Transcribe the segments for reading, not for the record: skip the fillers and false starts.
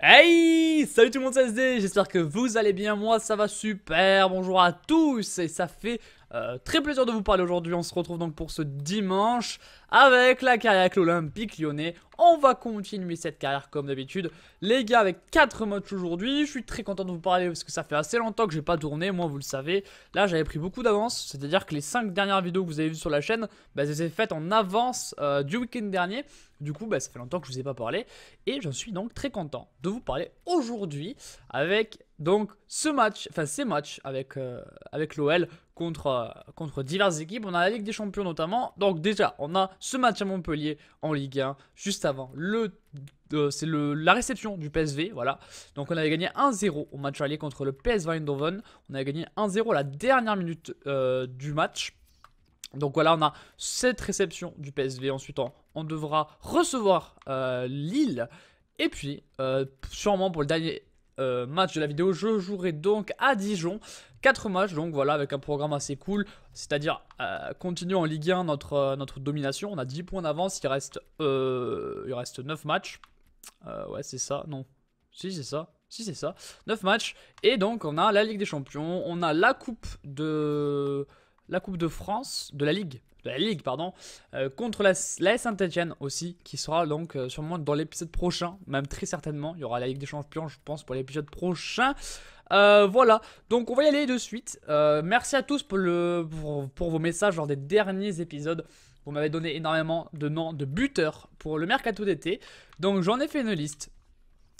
Hey, salut tout le monde, c'est SD, j'espère que vous allez bien, moi ça va super, bonjour à tous et ça fait très plaisir de vous parler aujourd'hui. On se retrouve donc pour ce dimanche avec la carrière avec l'Olympique Lyonnais. On va continuer cette carrière comme d'habitude, les gars, avec 4 matchs aujourd'hui. Je suis très content de vous parler parce que ça fait assez longtemps que j'ai pas tourné, moi vous le savez. Là j'avais pris beaucoup d'avance, c'est à dire que les 5 dernières vidéos que vous avez vues sur la chaîne, elles étaient faites en avance du week-end dernier. Du coup ça fait longtemps que je vous ai pas parlé et j'en suis donc très content de vous parler aujourd'hui avec donc ces matchs avec, avec l'OL contre diverses équipes. On a la Ligue des Champions notamment. Donc déjà on a ce match à Montpellier en Ligue 1 juste avant c'est la réception du PSV, voilà. Donc on avait gagné 1-0 au match aller contre le PSV Eindhoven. On avait gagné 1-0 à la dernière minute du match. Donc voilà, on a cette réception du PSV. Ensuite, on devra recevoir Lille. Et puis, sûrement pour le dernier match de la vidéo, je jouerai donc à Dijon. 4 matchs, donc voilà, avec un programme assez cool. C'est-à-dire, continuer en Ligue 1 notre domination. On a 10 points d'avance, il reste 9 matchs. Ouais, c'est ça, non. Si, c'est ça. Si, c'est ça. 9 matchs. Et donc, on a la Ligue des Champions. On a la Coupe de France, de la Ligue, pardon, contre la Saint-Etienne aussi, qui sera donc sûrement dans l'épisode prochain, même très certainement. Il y aura la Ligue des Champions, je pense, pour l'épisode prochain. Voilà, donc on va y aller de suite. Merci à tous pour vos messages lors des derniers épisodes. Vous m'avez donné énormément de noms de buteurs pour le mercato d'été. Donc j'en ai fait une liste.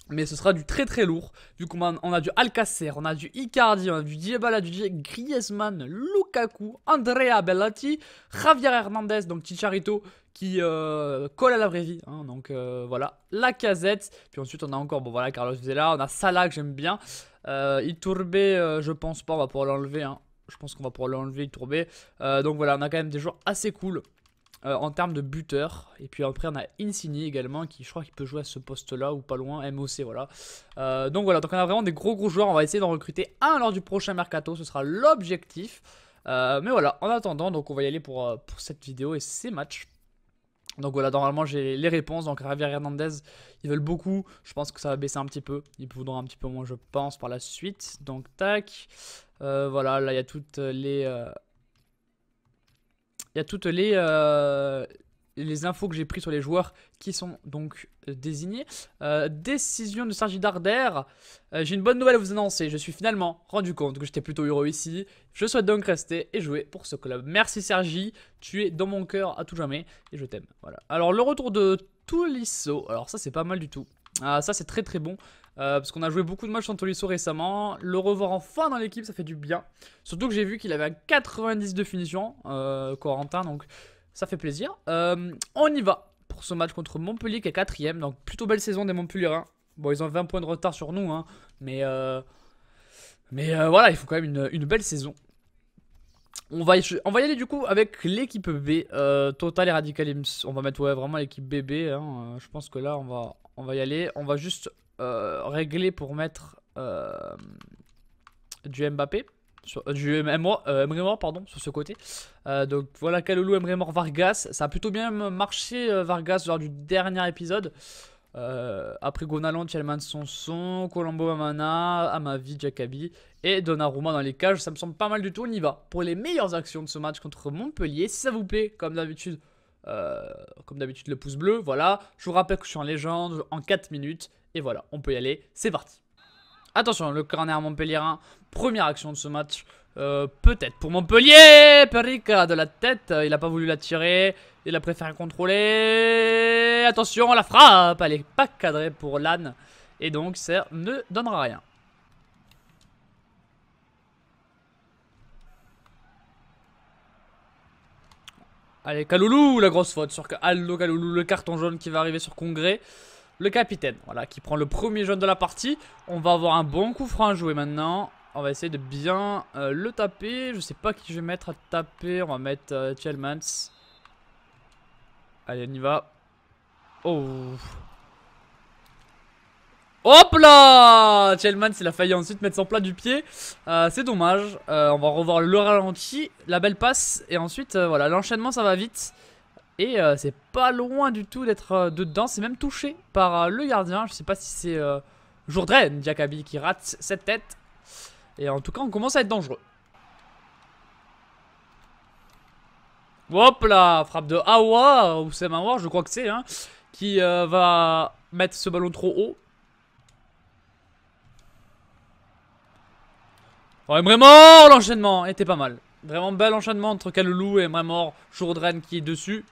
Mais ce sera du très très lourd. Du coup, on a du Alcacer, on a du Icardi, on a du Dybala, du Griezmann, Lukaku, Andrea Bellotti, Javier Hernandez, donc Chicharito qui colle à la vraie vie. Hein, donc voilà, Lacazette. Puis ensuite, on a encore, bon voilà, Carlos Vela, on a Salah que j'aime bien. Iturbe, je pense pas, on va pouvoir l'enlever. Hein. Je pense qu'on va pouvoir l'enlever, Iturbe. Donc voilà, on a quand même des joueurs assez cool. En termes de buteur. Et puis après on a Insigne également qui je crois qu'il peut jouer à ce poste là ou pas loin, MOC, voilà. Donc voilà, donc on a vraiment des gros joueurs. On va essayer d'en recruter un lors du prochain mercato, ce sera l'objectif. Mais voilà, en attendant, donc on va y aller pour cette vidéo et ces matchs. Donc voilà, normalement j'ai les réponses. Donc Javier Hernandez, ils veulent beaucoup. Je pense que ça va baisser un petit peu. Ils voudront un petit peu moins, je pense, par la suite. Donc tac. Voilà, là il y a toutes les... Il y a toutes les infos que j'ai prises sur les joueurs qui sont donc désignés. Décision de Sergi Darder. J'ai une bonne nouvelle à vous annoncer. Je suis finalement rendu compte que j'étais plutôt heureux ici. Je souhaite donc rester et jouer pour ce club. Merci Sergi. Tu es dans mon cœur à tout jamais et je t'aime. Voilà. Alors le retour de Tolisso. Alors ça c'est pas mal du tout. Ça c'est très bon. Parce qu'on a joué beaucoup de matchs sans Tolisso récemment. Le revoir enfin dans l'équipe, ça fait du bien. Surtout que j'ai vu qu'il avait un 90 de finition, Corentin, donc ça fait plaisir. On y va pour ce match contre Montpellier qui est 4ème. Donc plutôt belle saison des Montpelliérains. Bon, ils ont 20 points de retard sur nous, hein, mais voilà, il faut quand même une belle saison. On va y aller du coup avec l'équipe B, Total et Radical Ims. On va mettre vraiment l'équipe BB, hein. Je pense que là on va y aller. On va juste régler pour mettre du Mbappé, du Emre Mor, pardon, sur ce côté. Donc voilà, Kalulu, Emre Mor, Vargas. Ça a plutôt bien marché, Vargas, lors du dernier épisode. Après Gonalon, Tjelman, Sonson, Colombo, Mamana, Amavi, Jakabi et Donnarumma dans les cages. Ça me semble pas mal du tout. On y va pour les meilleures actions de ce match contre Montpellier. Si ça vous plaît, comme d'habitude, le pouce bleu. Voilà, je vous rappelle que je suis en légende en 4 minutes. Et voilà, on peut y aller. C'est parti. Attention, le corner Montpellierin. Première action de ce match. Peut-être pour Montpellier. Perica de la tête. Il n'a pas voulu la tirer. Il a préféré contrôler. Attention, la frappe. Elle n'est pas cadrée pour Lannes. Et donc, ça ne donnera rien. Allez, Kalulu, la grosse faute sur Aldo Kalulu. Le carton jaune qui va arriver sur Congrès. Le capitaine, voilà, qui prend le premier jaune de la partie. On va avoir un bon coup franc à jouer maintenant. On va essayer de bien le taper. Je sais pas qui je vais mettre à taper. On va mettre Tjelmans. Allez, on y va. Oh. Hop là, Tjelmans, il a failli ensuite mettre son plat du pied. C'est dommage. On va revoir le ralenti. La belle passe. Et ensuite, voilà, l'enchaînement, ça va vite. Et c'est pas loin du tout d'être dedans. C'est même touché par le gardien. Je sais pas si c'est Jourdain Diakaby qui rate cette tête. Et en tout cas, on commence à être dangereux. Hop là, frappe de Awa, ou c'est Awa, je crois que c'est, hein, qui va mettre ce ballon trop haut. Oh, Emre Mor, l'enchaînement était pas mal. Vraiment bel enchaînement entre Kalulu et Emre Mor. Jourdain qui est dessus.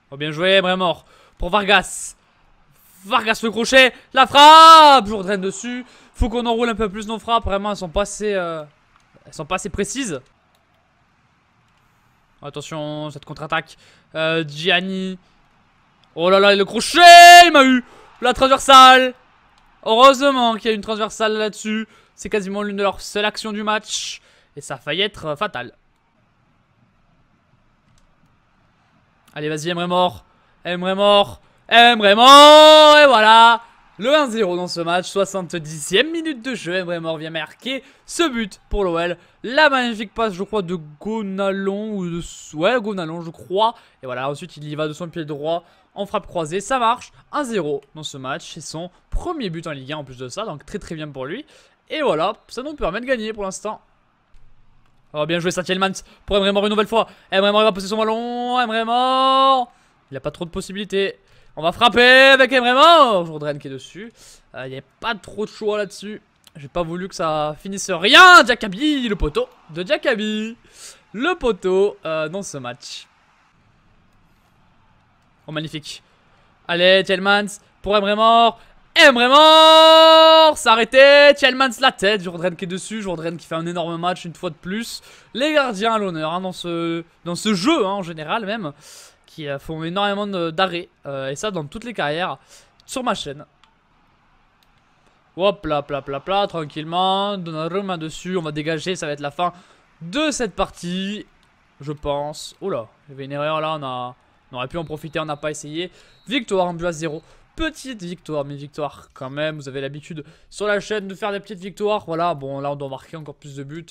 Oh, bien joué, Emre Mor. Pour Vargas. Vargas le crochet, la frappe. Jourdain dessus. Faut qu'on enroule un peu plus nos frappes. Vraiment, elles sont pas assez précises. Attention, cette contre-attaque. Gianni. Oh là là, le crochet, il m'a eu. La transversale. Heureusement qu'il y a une transversale là-dessus. C'est quasiment l'une de leurs seules actions du match. Et ça a failli être fatal. Allez, vas-y, Emre Mor. Emre Mor. Emre Mor. Et voilà. Le 1-0 dans ce match. 70e minute de jeu. Emre Mor vient marquer ce but pour l'OL. La magnifique passe, je crois, de Gonalon. Ou de... Ouais, Gonalon, je crois. Et voilà, ensuite, il y va de son pied droit en frappe croisée. Ça marche. 1-0 dans ce match. C'est son premier but en Ligue 1 en plus de ça. Donc, très très bien pour lui. Et voilà, ça nous permet de gagner pour l'instant. Oh, bien joué, ça, Tielemans pour Emre Mor une nouvelle fois. Emre Mor va poser son ballon. Emre Mor. Il n'a pas trop de possibilités. On va frapper avec Emre Mor. Jourdain qui est dessus. Il n'y a pas trop de choix là-dessus. J'ai pas voulu que ça finisse rien. Diakaby, le poteau de Diakaby. Le poteau dans ce match. Oh, magnifique. Allez, Tielemans pour Emre Mor. Emre Mor s'arrêter, Tielemans la tête, Jourdain qui est dessus, Jourdain qui fait un énorme match une fois de plus. Les gardiens à l'honneur hein, dans ce jeu hein, en général même, qui font énormément d'arrêts, et ça dans toutes les carrières, sur ma chaîne. Hop là, pla, tranquillement, Donnarumma dessus, on va dégager, ça va être la fin de cette partie, je pense. Oh là, il y avait une erreur là, on aurait pu en profiter, on n'a pas essayé. Victoire, un but à 0. Petite victoire, mais victoire quand même. Vous avez l'habitude sur la chaîne de faire des petites victoires. Voilà, bon là on doit marquer encore plus de buts.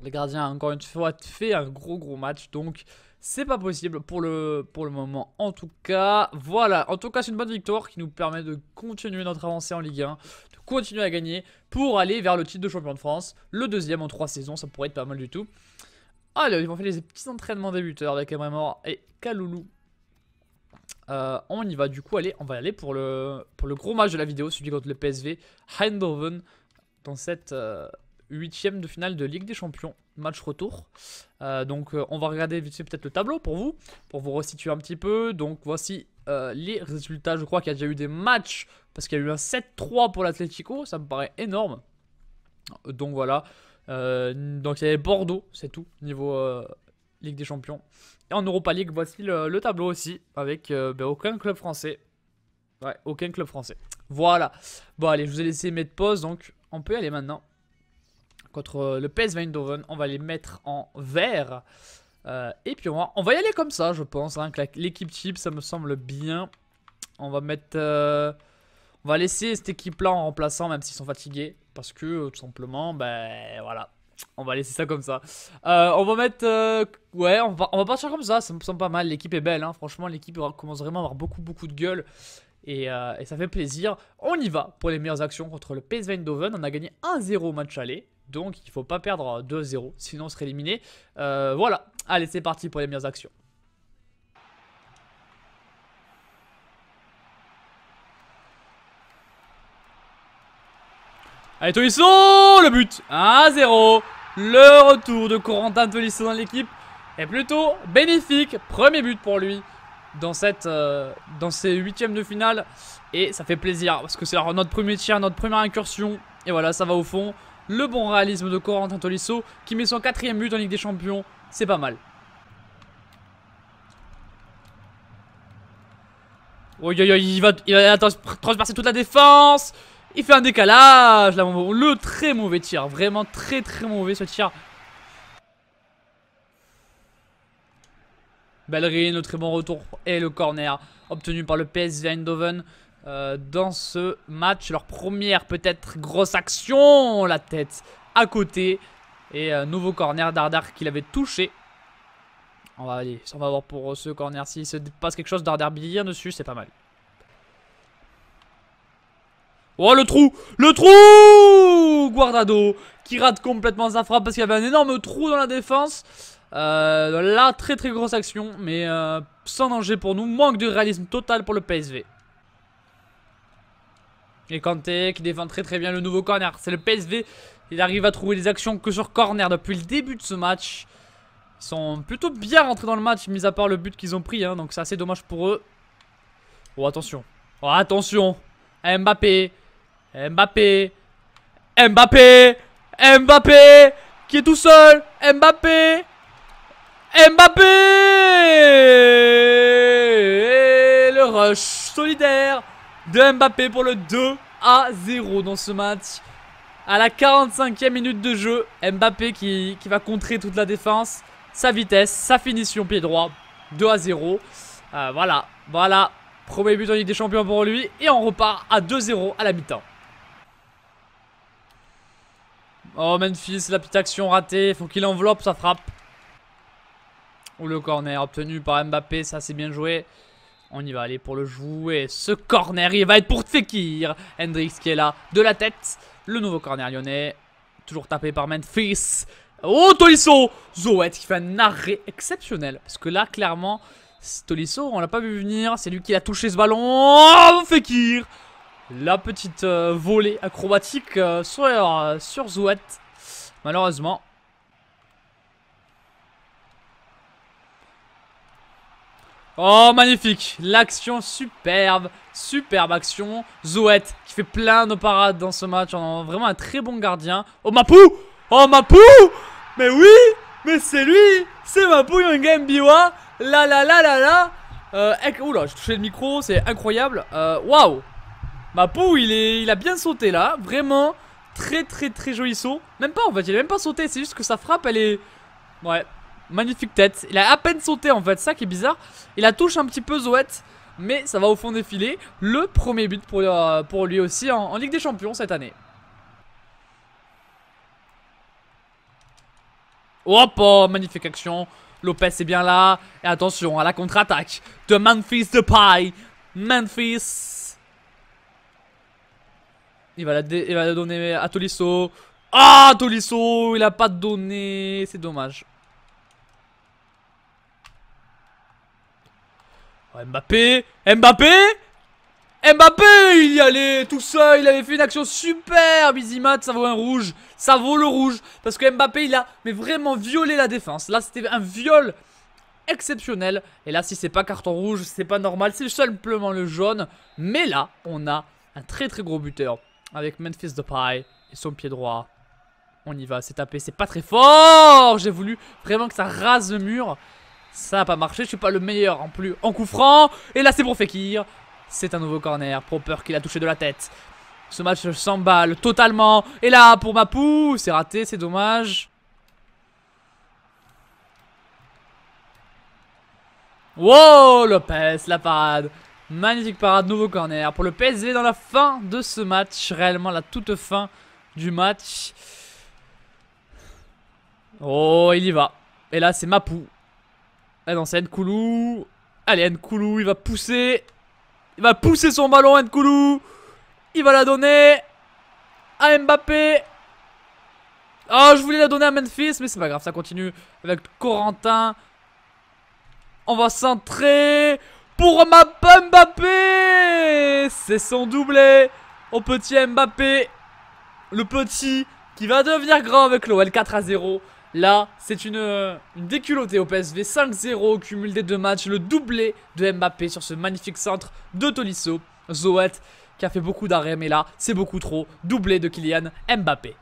Les gardiens encore une fois fait un gros match. Donc c'est pas possible pour le moment. En tout cas, voilà. En tout cas c'est une bonne victoire qui nous permet de continuer notre avancée en Ligue 1. De continuer à gagner pour aller vers le titre de champion de France. Le deuxième en 3 saisons, ça pourrait être pas mal du tout. Allez, ils vont faire les petits entraînements des buteurs avec Emre Mor et Kalulu. On y va du coup, allez, on va aller pour le gros match de la vidéo, celui contre le PSV Eindhoven dans cette 8e de finale de Ligue des Champions, match retour. Donc on va regarder vite fait peut-être le tableau pour vous resituer un petit peu. Donc voici les résultats, je crois qu'il y a déjà eu des matchs parce qu'il y a eu un 7-3 pour l'Atlético, ça me paraît énorme. Donc voilà, donc il y avait Bordeaux, c'est tout, niveau Ligue des Champions. Et en Europa League, voici le tableau aussi, avec aucun club français. Ouais, aucun club français. Voilà. Bon, allez, je vous ai laissé mettre pause, donc on peut y aller maintenant. Contre le PSV Eindhoven, on va les mettre en vert. Et puis on va y aller comme ça, je pense. Hein, l'équipe type, ça me semble bien. On va mettre... on va laisser cette équipe-là en remplaçant, même s'ils sont fatigués. Parce que, tout simplement, ben voilà. On va laisser ça comme ça. On va mettre... ouais, on va partir comme ça. Ça me semble pas mal. L'équipe est belle. Hein. Franchement, l'équipe commence vraiment à avoir beaucoup de gueule. Et ça fait plaisir. On y va pour les meilleures actions contre le PSV Eindhoven. On a gagné 1-0 au match aller. Donc, il ne faut pas perdre 2-0. Sinon, on serait éliminé. Voilà. Allez, c'est parti pour les meilleures actions. Allez, Tolisso, le but 1-0. Le retour de Corentin Tolisso dans l'équipe est plutôt bénéfique. Premier but pour lui dans ces 8e de finale. Et ça fait plaisir parce que c'est notre premier tir, notre première incursion. Et voilà, ça va au fond. Le bon réalisme de Corentin Tolisso qui met son 4e but en Ligue des Champions. C'est pas mal. Il va transpercer toute la défense. Il fait un décalage, là, le très mauvais tir, vraiment très mauvais ce tir. Bellerin, le très bon retour et le corner obtenu par le PSV Eindhoven dans ce match. Leur première peut-être grosse action, la tête à côté et nouveau corner d'Ardar qui l'avait touché. On va voir pour ce corner s'il se passe quelque chose. D'Ardar bien dessus, c'est pas mal. Oh, le trou! Le trou! Guardado qui rate complètement sa frappe parce qu'il y avait un énorme trou dans la défense. Là, très très grosse action, mais sans danger pour nous. Manque de réalisme total pour le PSV. Et Kanté qui défend très très bien le nouveau corner. C'est le PSV. Il arrive à trouver des actions que sur corner depuis le début de ce match. Ils sont plutôt bien rentrés dans le match, mis à part le but qu'ils ont pris. Hein, donc c'est assez dommage pour eux. Oh, attention. Oh, attention. Mbappé. Mbappé. Mbappé. Mbappé. Qui est tout seul. Mbappé. Mbappé. Et le rush solidaire de Mbappé pour le 2-0 dans ce match. À la 45e minute de jeu, Mbappé qui va contrer toute la défense. Sa vitesse, sa finition pied droit. 2-0. Voilà. Premier but en Ligue des Champions pour lui. Et on repart à 2-0 à la mi-temps. Oh, Memphis, la petite action ratée. Faut qu'il enveloppe sa frappe. Ou le corner obtenu par Mbappé. Ça, c'est bien joué. On y va aller pour le jouer. Ce corner, il va être pour Fekir. Hendrix qui est là, de la tête. Le nouveau corner lyonnais. Toujours tapé par Memphis. Oh, Tolisso. Zoet qui fait un arrêt exceptionnel. Parce que là, clairement, Tolisso, on l'a pas vu venir. C'est lui qui a touché ce ballon. Oh, Fekir. La petite volée acrobatique sur Zoet. Malheureusement. Oh, magnifique. L'action superbe. Superbe action. Zoet qui fait plein de parades dans ce match. On a vraiment un très bon gardien. Oh, Mapou. Oh, Mapou. Mais oui. Mais c'est lui. C'est Mapou Yanga Mbiwa. Là. Oula, j'ai touché le micro. C'est incroyable. Waouh. Mapou, il a bien sauté là. Vraiment. Très joli saut. Même pas en fait. Il a même pas sauté. C'est juste que sa frappe, elle est... Ouais. Magnifique tête. Il a à peine sauté en fait. Ça qui est bizarre. Il a touché un petit peu Zoet. Mais ça va au fond des filets. Le premier but pour lui aussi en Ligue des Champions cette année. Hop, oh, magnifique action. Lopez est bien là. Et attention à la contre-attaque de Memphis Depay. Memphis. Il va la donner à Tolisso. Ah, Tolisso. Il a pas donné. C'est dommage. Oh, Mbappé. Mbappé, il y allait tout seul. Il avait fait une action superbe. Easymat, ça vaut un rouge. Ça vaut le rouge. Parce que Mbappé, il a vraiment violé la défense. Là, c'était un viol exceptionnel. Et là, si c'est pas carton rouge, c'est pas normal. C'est simplement le jaune. Mais là, on a un très gros buteur. Avec Memphis Depay et son pied droit. On y va, c'est tapé. C'est pas très fort. J'ai voulu vraiment que ça rase le mur. Ça n'a pas marché. Je suis pas le meilleur en plus en coup franc. Et là, c'est pour Fekir. C'est un nouveau corner. Proper qui l'a touché de la tête. Ce match s'emballe totalement. Et là, pour Mapou, c'est raté, c'est dommage. Wow, Lopez, la parade. Magnifique parade, nouveau corner pour le PSV dans la fin de ce match. Réellement la toute fin du match. Oh, il y va. Et là, c'est Mapou. Ah non, c'est Nkoulou. Allez, Nkoulou, il va pousser. Il va pousser son ballon, Nkoulou. Il va la donner à Mbappé. Oh, je voulais la donner à Memphis, mais c'est pas grave, ça continue avec Corentin. On va centrer pour Mbappé. C'est son doublé au petit Mbappé. Le petit qui va devenir grand avec l'OL 4-0. Là, c'est une déculottée au PSV. 5-0 au cumul des deux matchs. Le doublé de Mbappé sur ce magnifique centre de Tolisso. Zoet qui a fait beaucoup d'arrêts, mais là, c'est beaucoup trop. Doublé de Kylian Mbappé.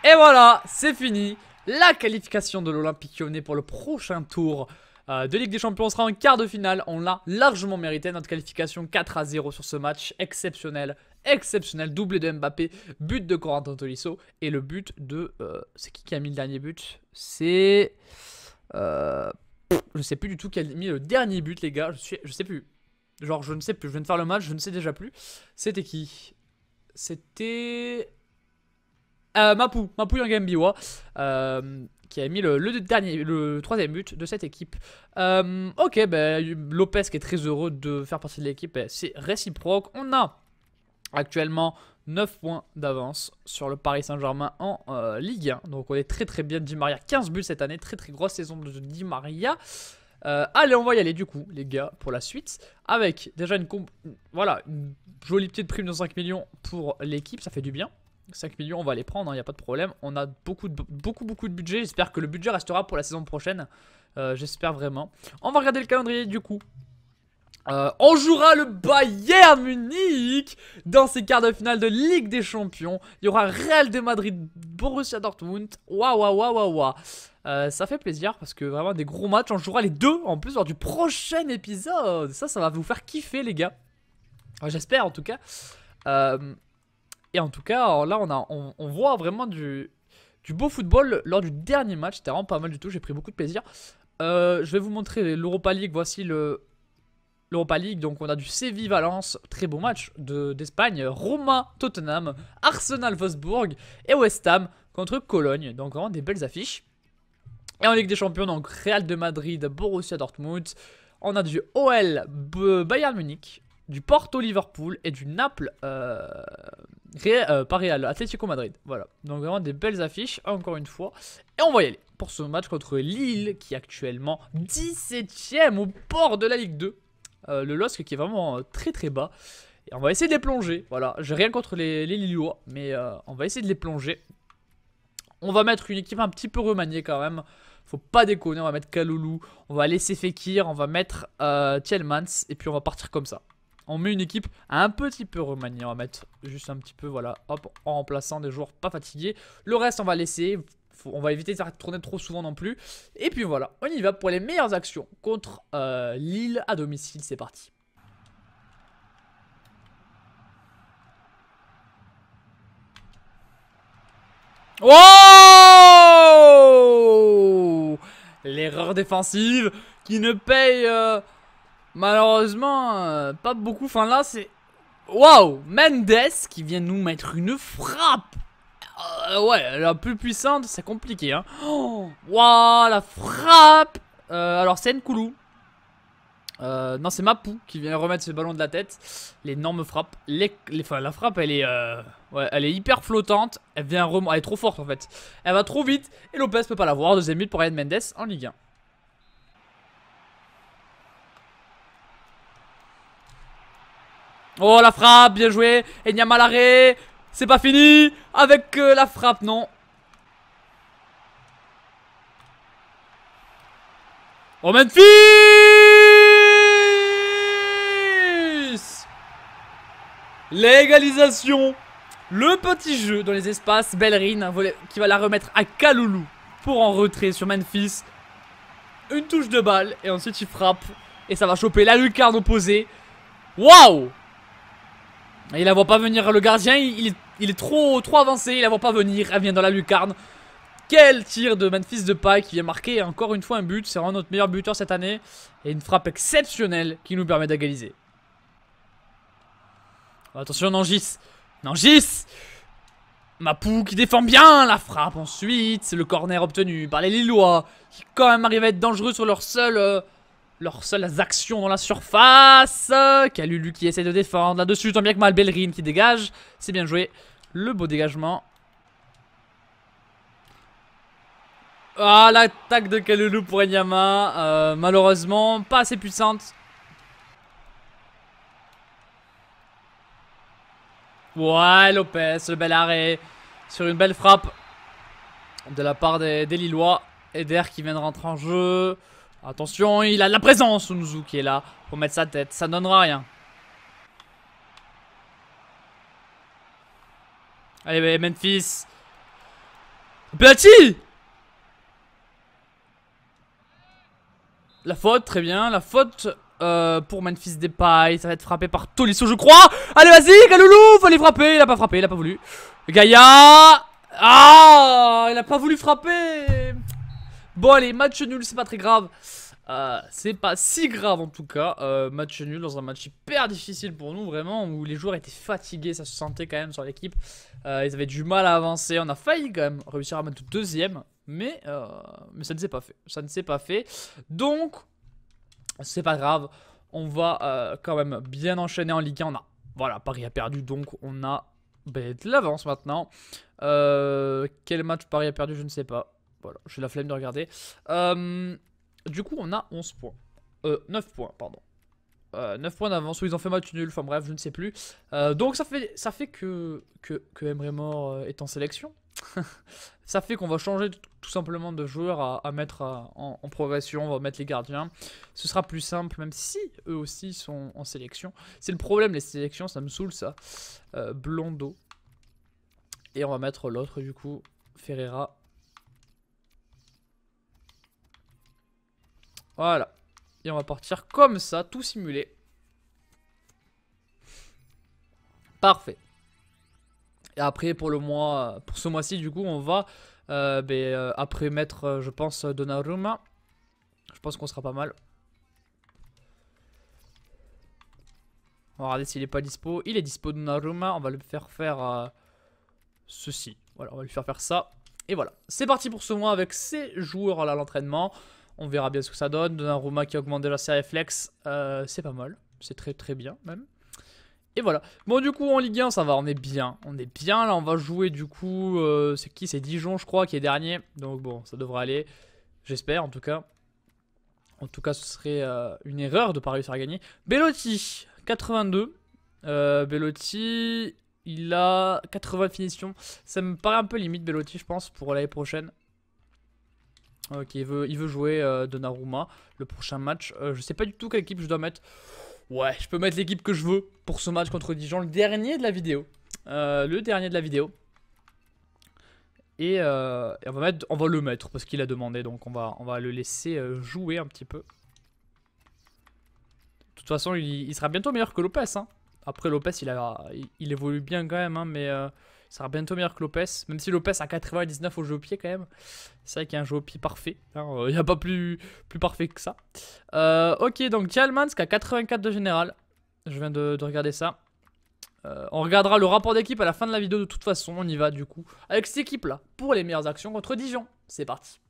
Et voilà, c'est fini. La qualification de l'Olympique Lyonnais pour le prochain tour de Ligue des Champions sera en quart de finale. On l'a largement mérité, notre qualification 4-0 sur ce match exceptionnel. Exceptionnel, doublé de Mbappé, but de Corentin Tolisso et le but de... c'est qui a mis le dernier but? C'est... je sais plus du tout qui a mis le dernier but, les gars. Je sais plus. Genre, je ne sais plus. Je viens de faire le match, je ne sais déjà plus. C'était qui? C'était... Mapou Yanga Mbiwa, qui a mis le troisième but de cette équipe. Ok, Lopez qui est très heureux de faire partie de l'équipe, c'est réciproque. On a Actuellement 9 points d'avance sur le Paris Saint-Germain en Ligue 1. Donc on est très bien. Di Maria 15 buts cette année, très grosse saison de Di Maria. Allez, on va y aller du coup les gars pour la suite. Avec déjà une jolie petite prime de 5 millions pour l'équipe, ça fait du bien. 5 millions on va les prendre, il n'y a pas de problème. On a beaucoup de budget, j'espère que le budget restera pour la saison prochaine. J'espère vraiment. On va regarder le calendrier du coup. On jouera le Bayern Munich dans ces quarts de finale de Ligue des Champions. Il y aura Real de Madrid, Borussia Dortmund. Waouh. Ça fait plaisir parce que vraiment des gros matchs. On jouera les deux en plus lors du prochain épisode. Ça va vous faire kiffer les gars. J'espère en tout cas. Et en tout cas, là on voit vraiment du beau football lors du dernier match. C'était vraiment pas mal du tout. J'ai pris beaucoup de plaisir. Je vais vous montrer l'Europa League. Voici l'Europa League, donc on a du Séville-Valence, très beau match d'Espagne, Roma-Tottenham, Arsenal-Wolfsburg et West Ham contre Cologne, donc vraiment des belles affiches. Et en Ligue des Champions, donc Real de Madrid, Borussia Dortmund, on a du OL Bayern Munich, du Porto-Liverpool et du Naples Real Atlético Madrid. Voilà, donc vraiment des belles affiches, encore une fois. Et on va y aller pour ce match contre Lille, qui est actuellement 17ème au bord de la Ligue 2. Le LOSC qui est vraiment très bas. Et on va essayer de les plonger. Voilà, j'ai rien contre les Lillois, mais on va essayer de les plonger. On va mettre une équipe un petit peu remaniée quand même. Faut pas déconner, on va mettre Kalulu, on va laisser Fekir, on va mettre Tielemans. Et puis on va partir comme ça. On met une équipe un petit peu remaniée. On va mettre juste un petit peu, voilà, hop, en remplaçant des joueurs pas fatigués. Le reste on va laisser. On va éviter de tourner trop souvent non plus. Et puis voilà, on y va pour les meilleures actions contre Lille à domicile. C'est parti. Oh! L'erreur défensive qui ne paye malheureusement pas beaucoup. Enfin là c'est... Waouh! Mendes qui vient nous mettre une frappe. Ouais, la plus puissante, c'est compliqué. Hein. Oh, wow, la frappe. Alors, c'est Nkoulou. Non, c'est Mapou qui vient remettre ce ballon de la tête. L'énorme frappe. La frappe, elle est, ouais, elle est hyper flottante. Elle vient elle est trop forte en fait. Elle va trop vite. Et Lopez peut pas la voir. Deuxième but pour Ryan Mendes en Ligue 1. Oh, la frappe, bien joué. Enyama à l'arrêt. C'est pas fini avec la frappe, non. Oh, Memphis! L'égalisation. Le petit jeu dans les espaces. Bellerin qui va la remettre à Kalulu pour en retrait sur Memphis. Une touche de balle et ensuite il frappe. Et ça va choper la lucarne opposée. Waouh! Il la voit pas venir, le gardien il est trop avancé, il la voit pas venir, elle vient dans la lucarne. Quel tir de Memphis Depay qui vient marquer encore une fois un but, c'est vraiment notre meilleur buteur cette année. Et une frappe exceptionnelle qui nous permet d'égaliser. Attention Nangis, Mapou qui défend bien la frappe ensuite, c'est le corner obtenu par les Lillois qui quand même arrivent à être dangereux sur leurs seules actions dans la surface. Kalulu qui essaie de défendre. Là-dessus, tant bien que mal, Bellerin qui dégage. C'est bien joué. Le beau dégagement. Ah, l'attaque de Kalulu pour Enyama. Malheureusement, pas assez puissante. Ouais, Lopez, le bel arrêt. Sur une belle frappe de la part des Lillois. Eder qui vient de rentrer en jeu. Attention, il a de la présence, Sunzu qui est là pour mettre sa tête. Ça ne donnera rien. Allez, Memphis. Penalty. La faute, très bien. La faute pour Memphis Depay. Ça va être frappé par Tolisso, je crois. Allez, vas-y, Kalulu. Fallait frapper. Il a pas frappé, il a pas voulu. Gaïa. Ah, il a pas voulu frapper. Bon allez, match nul, c'est pas très grave. C'est pas si grave en tout cas. Match nul dans un match hyper difficile pour nous vraiment, où les joueurs étaient fatigués, ça se sentait quand même sur l'équipe. Ils avaient du mal à avancer. On a failli quand même réussir à mettre deuxième, mais ça ne s'est pas fait. Ça ne s'est pas fait. Donc c'est pas grave. On va quand même bien enchaîner en Ligue 1. On a Voilà, Paris a perdu, donc on a de l'avance maintenant. Quel match Paris a perdu, je ne sais pas. Voilà, j'ai la flemme de regarder. Du coup, on a 11 points. 9 points, pardon. 9 points d'avance, ou ils ont fait match nul, enfin bref, je ne sais plus. Donc ça fait que Emre Mor est en sélection. Ça fait qu'on va changer tout simplement de joueur à mettre en progression, on va mettre les gardiens. Ce sera plus simple, même si eux aussi sont en sélection. C'est le problème, les sélections, ça me saoule ça. Blondo. Et on va mettre l'autre du coup, Ferreira. Voilà. Et on va partir comme ça, tout simulé. Parfait. Et après, pour ce mois-ci, du coup, on va après mettre, je pense, Donnarumma. Je pense qu'on sera pas mal. On va regarder s'il est pas dispo. Il est dispo, Donnarumma. On va le faire faire ceci. Voilà, on va lui faire faire ça. Et voilà. C'est parti pour ce mois avec ces joueurs à l'entraînement. On verra bien ce que ça donne. Donnarumma qui augmente déjà ses réflexes. C'est pas mal. C'est très très bien même. Et voilà. Bon, du coup, en Ligue 1, ça va. On est bien. On est bien. Là, on va jouer du coup. C'est qui? C'est Dijon, je crois, qui est dernier. Donc, bon, ça devrait aller. J'espère, en tout cas. En tout cas, ce serait une erreur de ne pas réussir à gagner. Belotti, 82. Belotti, il a 80 finitions. Ça me paraît un peu limite, Belotti, je pense, pour l'année prochaine. Ok, il veut jouer Donnarumma le prochain match. Je sais pas du tout quelle équipe je dois mettre. Ouais, je peux mettre l'équipe que je veux pour ce match contre Dijon, le dernier de la vidéo. Et on va le mettre parce qu'il a demandé, donc on va le laisser jouer un petit peu. De toute façon, il sera bientôt meilleur que Lopez. Hein. Après, Lopez, il évolue bien quand même, hein, mais il sera bientôt meilleur que Lopez. Même si Lopez a 99 au jeu au pied quand même. C'est vrai qu'il y a un jeu au pied parfait. Hein, il n'y a pas plus parfait que ça. Ok, donc Tielemans qui a 84 de général. Je viens de regarder ça. On regardera le rapport d'équipe à la fin de la vidéo de toute façon. On y va du coup avec cette équipe là pour les meilleures actions contre Dijon. C'est parti.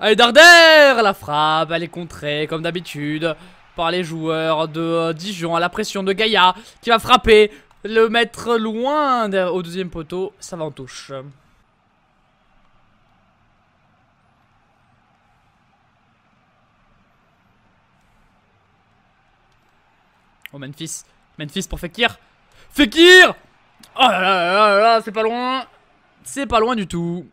Allez, Darder, la frappe, elle est contrée comme d'habitude par les joueurs de Dijon à la pression de Gaïa qui va frapper, le mettre loin au deuxième poteau. Ça va en touche. Oh, Memphis pour Fekir. Fekir! Oh là là là là, c'est pas loin. C'est pas loin du tout.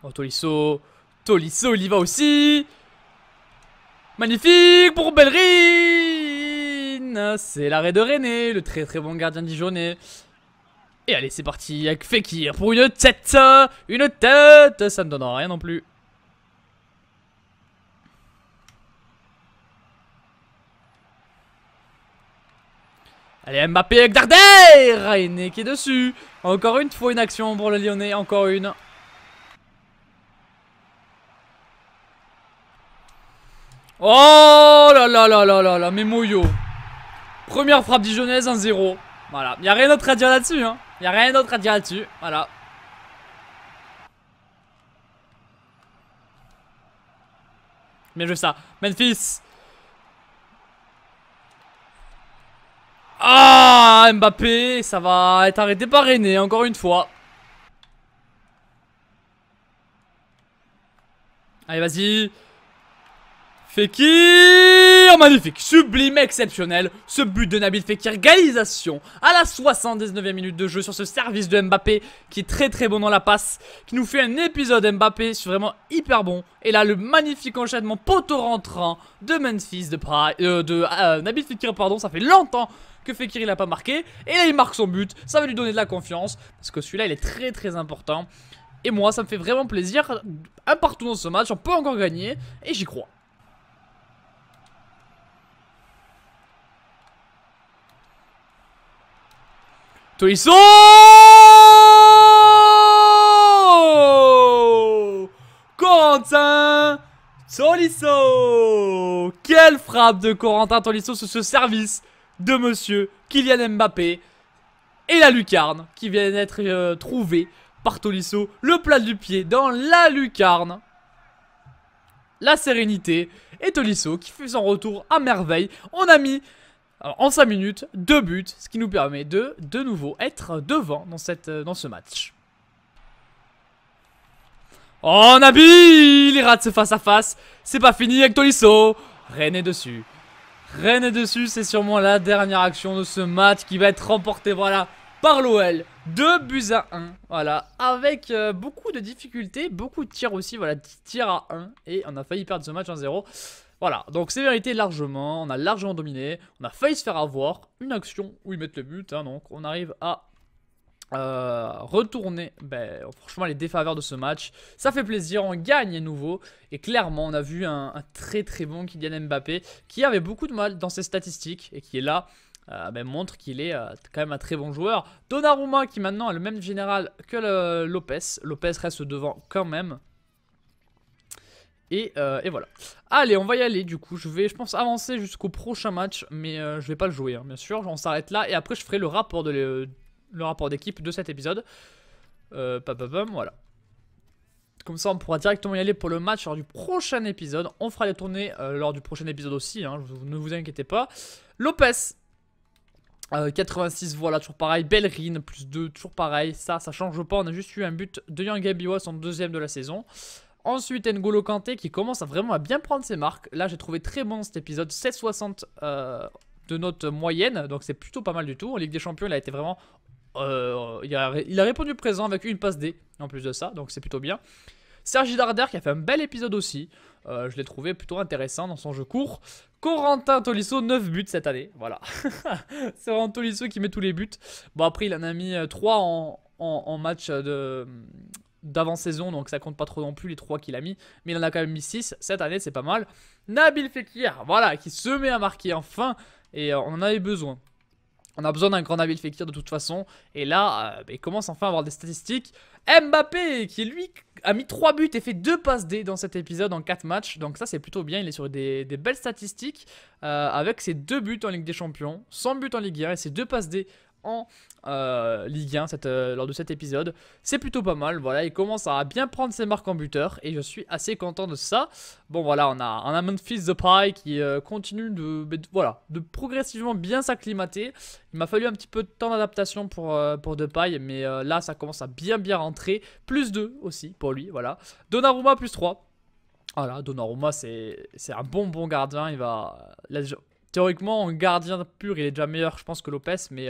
Oh, Tolisso, il y va aussi. Magnifique pour Bellerin. C'est l'arrêt de René, le très très bon gardien dijonnais. Et allez, c'est parti avec Fekir pour une tête. Une tête, ça ne donnera rien non plus. Allez, Mbappé avec Darder. René qui est dessus. Encore une fois une action pour le Lyonnais, encore une. Oh là là là là là là, Memoyo. Première frappe dijonnaise, 1-0. Voilà, y a rien d'autre à dire là-dessus, hein. Y a rien d'autre à dire là-dessus, voilà. Bien joué ça, Memphis. Ah, Mbappé, ça va être arrêté par René, encore une fois. Allez, vas-y. Fekir, magnifique, sublime, exceptionnel. Ce but de Nabil Fekir, égalisation à la 79e minute de jeu sur ce service de Mbappé qui est très très bon dans la passe, qui nous fait un épisode Mbappé vraiment hyper bon. Et là, le magnifique enchaînement poteau rentrant de Memphis, Nabil Fekir, pardon, ça fait longtemps que Fekir il a pas marqué. Et là, il marque son but, ça va lui donner de la confiance parce que celui-là, il est très très important. Et moi, ça me fait vraiment plaisir. Un partout dans ce match, on peut encore gagner et j'y crois. Tolisso! Corentin Tolisso! Quelle frappe de Corentin Tolisso sur ce service de monsieur Kylian Mbappé. Et la lucarne qui vient d'être trouvée par Tolisso. Le plat du pied dans la lucarne. La sérénité. Et Tolisso qui fait son retour à merveille. On a mis en 5 minutes 2 buts. Ce qui nous permet de nouveau être devant dans ce match. Oh Nabil, il rate ce face à face. C'est pas fini avec Tolisso. Rennes est dessus. Rennes est dessus, c'est sûrement la dernière action de ce match qui va être remporté, voilà, par l'OL. 2 buts à 1, voilà, avec beaucoup de difficultés, beaucoup de tirs aussi, voilà, 10 tirs à 1. Et on a failli perdre ce match 1-0. Voilà, donc c'est vérité largement, on a largement dominé. On a failli se faire avoir, une action où ils mettent le but, hein, donc on arrive à retourner franchement les défaveurs de ce match. Ça fait plaisir, on gagne à nouveau. Et clairement on a vu un très très bon Kylian Mbappé qui avait beaucoup de mal dans ses statistiques et qui est là, montre qu'il est quand même un très bon joueur. Donnarumma qui maintenant a le même général que Lopez. Lopez reste devant quand même. Et voilà. Allez, on va y aller du coup. Je vais, je pense, avancer jusqu'au prochain match. Mais je vais pas le jouer, hein, bien sûr. On s'arrête là. Et après, je ferai le rapport d'équipe de cet épisode. Voilà. Comme ça, on pourra directement y aller pour le match lors du prochain épisode. On fera les tournées lors du prochain épisode aussi. Hein, ne vous inquiétez pas. Lopez. 86, voilà, toujours pareil. Bellerin, plus 2, toujours pareil. Ça change pas. On a juste eu un but de Yang Abiwa, son deuxième de la saison. Ensuite, N'Golo Kanté qui commence à bien prendre ses marques. Là, j'ai trouvé très bon cet épisode. 7,60 de note moyenne. Donc, c'est plutôt pas mal du tout. En Ligue des Champions, il a été vraiment... il a répondu présent avec une passe D en plus de ça. Donc, c'est plutôt bien. Sergi Darder qui a fait un bel épisode aussi. Je l'ai trouvé plutôt intéressant dans son jeu court. Corentin Tolisso, 9 buts cette année. Voilà. C'est vraiment Tolisso qui met tous les buts. Bon, après, il en a mis 3 en match d'avant-saison, donc ça compte pas trop non plus les 3 qu'il a mis, mais il en a quand même mis 6 cette année, c'est pas mal. Nabil Fekir, voilà, qui se met à marquer enfin, et on en avait besoin. On a besoin d'un grand Nabil Fekir de toute façon, et là, il commence enfin à avoir des statistiques. Mbappé, qui lui a mis 3 buts et fait 2 passes D dans cet épisode en 4 matchs, donc ça c'est plutôt bien, il est sur des belles statistiques, avec ses 2 buts en Ligue des Champions, 100 buts en Ligue 1 et ses 2 passes D en Ligue 1 lors de cet épisode. C'est plutôt pas mal, voilà, il commence à bien prendre ses marques en buteur et je suis assez content de ça. Bon voilà, on a Memphis Depay qui continue de progressivement bien s'acclimater. Il m'a fallu un petit peu de temps d'adaptation pour Depay, mais là ça commence à bien rentrer. Plus 2 aussi pour lui, voilà. Donnarumma plus 3. Voilà, Donnarumma c'est un bon gardien, théoriquement, en gardien pur, il est déjà meilleur, je pense, que Lopez. Mais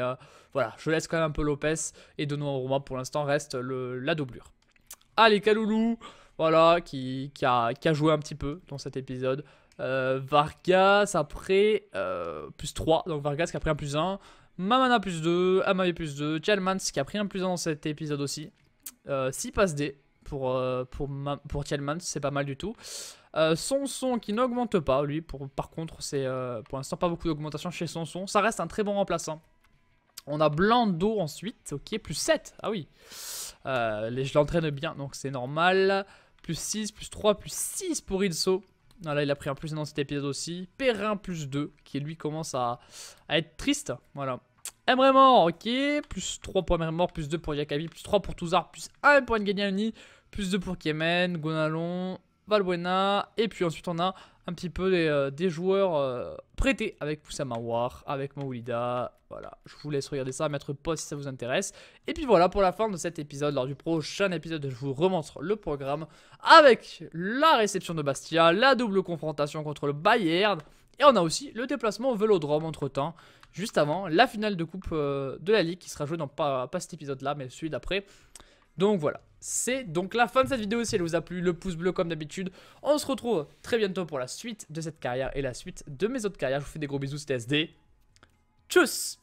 voilà, je laisse quand même un peu Lopez. Et Donnarumma, pour l'instant, reste la doublure. Allez, Kaloulou, voilà, qui a joué un petit peu dans cet épisode. Vargas, après, plus 3. Donc Vargas qui a pris un plus 1. Mamana plus 2. Amavi plus 2. Tielemans qui a pris un plus 1 dans cet épisode aussi. 6 passes D pour Tielemans, c'est pas mal du tout. Sanson qui n'augmente pas, lui, par contre, c'est pour l'instant pas beaucoup d'augmentation chez Sanson. Ça reste un très bon remplaçant. On a Blando ensuite, ok, plus 7, ah oui. Je l'entraîne bien, donc c'est normal. Plus 6, plus 3, plus 6 pour Ilso. Là, il a pris un plus 1 dans cet épisode aussi. Perrin plus 2, qui lui commence à être triste, voilà. Emre Mor, ok, plus 3 pour Emre Mor, plus 2 pour Yakabi, plus 3 pour Touzard, plus 1 pour N'Gadiani, plus 2 pour Kemen, Gonalon, Valbuena, et puis ensuite on a un petit peu des joueurs prêtés avec Poussama War, avec Maoulida. Voilà, je vous laisse regarder ça, mettre pause si ça vous intéresse. Et puis voilà pour la fin de cet épisode. Lors du prochain épisode, je vous remontre le programme avec la réception de Bastia, la double confrontation contre le Bayern. Et on a aussi le déplacement au Vélodrome entre temps, juste avant la finale de coupe de la Ligue qui sera jouée dans pas cet épisode là, mais celui d'après. Donc voilà, c'est donc la fin de cette vidéo. Si elle vous a plu, le pouce bleu comme d'habitude. On se retrouve très bientôt pour la suite de cette carrière et la suite de mes autres carrières. Je vous fais des gros bisous, c'était SD. Tchuss!